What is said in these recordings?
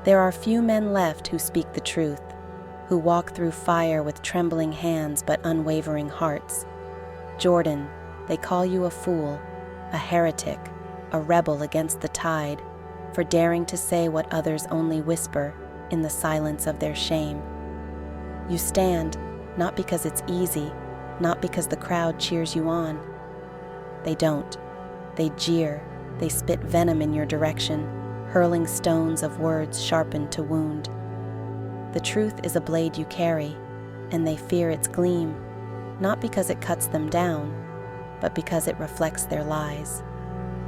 There are few men left who speak the truth, who walk through fire with trembling hands but unwavering hearts. Jordan, they call you a fool, a heretic, a rebel against the tide, for daring to say what others only whisper in the silence of their shame. You stand, not because it's easy, not because the crowd cheers you on. They don't. They jeer, they spit venom in your direction, hurling stones of words sharpened to wound. The truth is a blade you carry, and they fear its gleam, not because it cuts them down, but because it reflects their lies.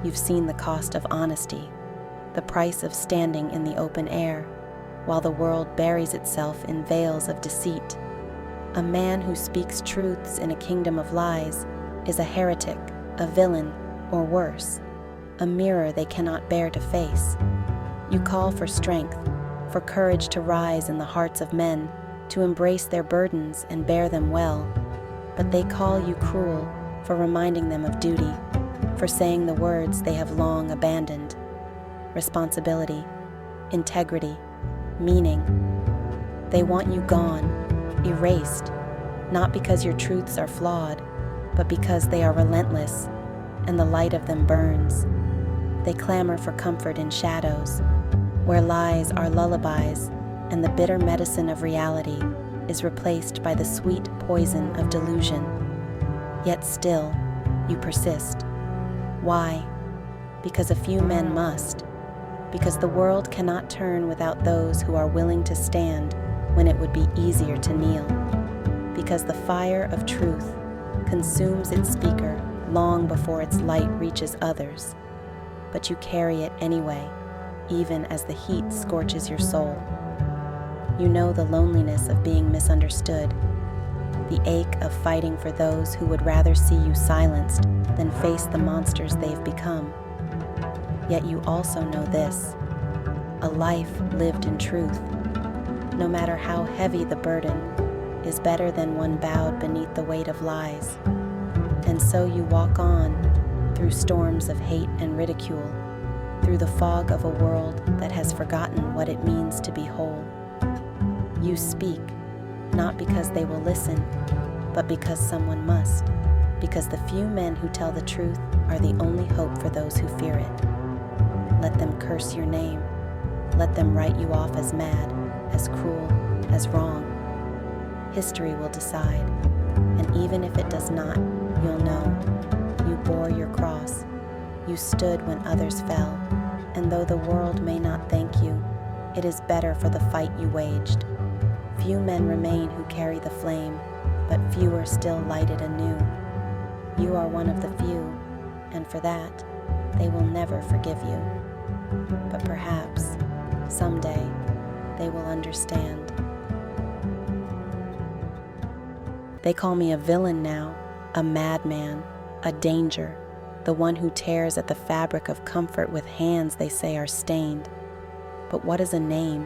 You've seen the cost of honesty, the price of standing in the open air, while the world buries itself in veils of deceit. A man who speaks truths in a kingdom of lies is a heretic, a villain, or worse, a mirror they cannot bear to face. You call for strength, for courage to rise in the hearts of men, to embrace their burdens and bear them well. But they call you cruel for reminding them of duty, for saying the words they have long abandoned. Responsibility, integrity, meaning. They want you gone, erased, not because your truths are flawed, but because they are relentless, and the light of them burns. They clamor for comfort in shadows, where lies are lullabies, and the bitter medicine of reality is replaced by the sweet poison of delusion. Yet still, you persist. Why? Because a few men must. Because the world cannot turn without those who are willing to stand when it would be easier to kneel. Because the fire of truth consumes its speaker long before its light reaches others. But you carry it anyway, even as the heat scorches your soul. You know the loneliness of being misunderstood, the ache of fighting for those who would rather see you silenced than face the monsters they've become. Yet you also know this: a life lived in truth, no matter how heavy the burden, is better than one bowed beneath the weight of lies. And so you walk on, through storms of hate and ridicule, through the fog of a world that has forgotten what it means to be whole. You speak, not because they will listen, but because someone must, because the few men who tell the truth are the only hope for those who fear it. Let them curse your name. Let them write you off as mad, as cruel, as wrong. History will decide, and even if it does not, you'll know. You bore your cross. You stood when others fell, and though the world may not thank you, it is better for the fight you waged. Few men remain who carry the flame, but fewer still light it anew. You are one of the few, and for that, they will never forgive you. But perhaps, someday, they will understand. They call me a villain now, a madman, a danger, the one who tears at the fabric of comfort with hands they say are stained. But what is a name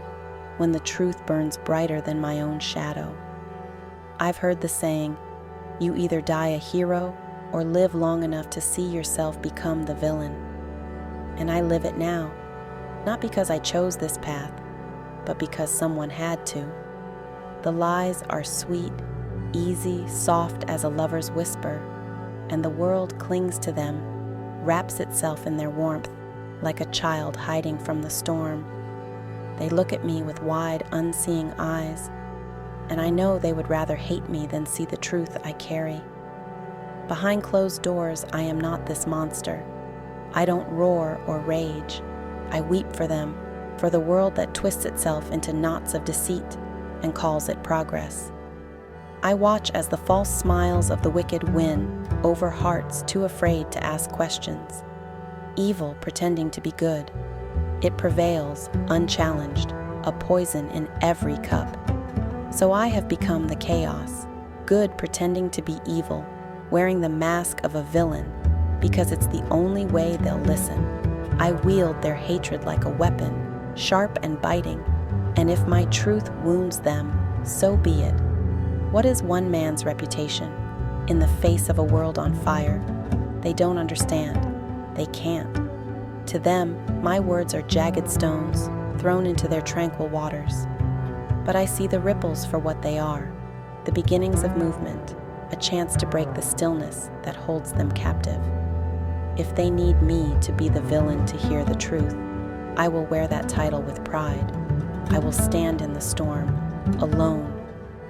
when the truth burns brighter than my own shadow? I've heard the saying, you either die a hero or live long enough to see yourself become the villain. And I live it now, not because I chose this path, but because someone had to. The lies are sweet, easy, soft as a lover's whisper, and the world clings to them, wraps itself in their warmth, like a child hiding from the storm. They look at me with wide, unseeing eyes, and I know they would rather hate me than see the truth I carry. Behind closed doors, I am not this monster. I don't roar or rage. I weep for them, for the world that twists itself into knots of deceit and calls it progress. I watch as the false smiles of the wicked win over hearts too afraid to ask questions. Evil pretending to be good. It prevails, unchallenged, a poison in every cup. So I have become the chaos, good pretending to be evil, wearing the mask of a villain, because it's the only way they'll listen. I wield their hatred like a weapon, sharp and biting, and if my truth wounds them, so be it. What is one man's reputation in the face of a world on fire? They don't understand. They can't. To them, my words are jagged stones thrown into their tranquil waters. But I see the ripples for what they are, the beginnings of movement, a chance to break the stillness that holds them captive. If they need me to be the villain to hear the truth, I will wear that title with pride. I will stand in the storm, alone,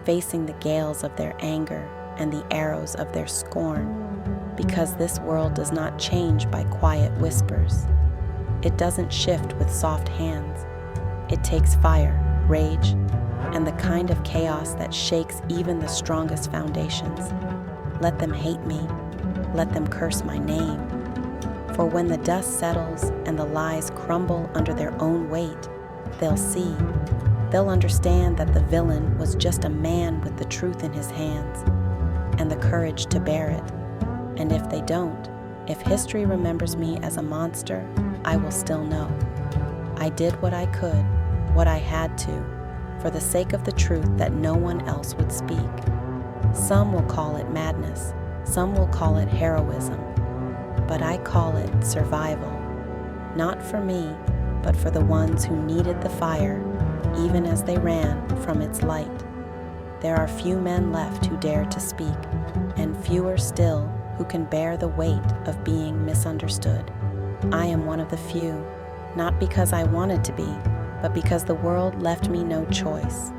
facing the gales of their anger and the arrows of their scorn, because this world does not change by quiet whispers. It doesn't shift with soft hands. It takes fire, rage, and the kind of chaos that shakes even the strongest foundations. Let them hate me. Let them curse my name. For when the dust settles and the lies crumble under their own weight, they'll see. They'll understand that the villain was just a man with the truth in his hands and the courage to bear it. And if they don't, if history remembers me as a monster, I will still know. I did what I could, what I had to, for the sake of the truth that no one else would speak. Some will call it madness, some will call it heroism, but I call it survival. Not for me, but for the ones who needed the fire, even as they ran from its light. There are few men left who dare to speak, and fewer still who can bear the weight of being misunderstood. I am one of the few, not because I wanted to be, but because the world left me no choice.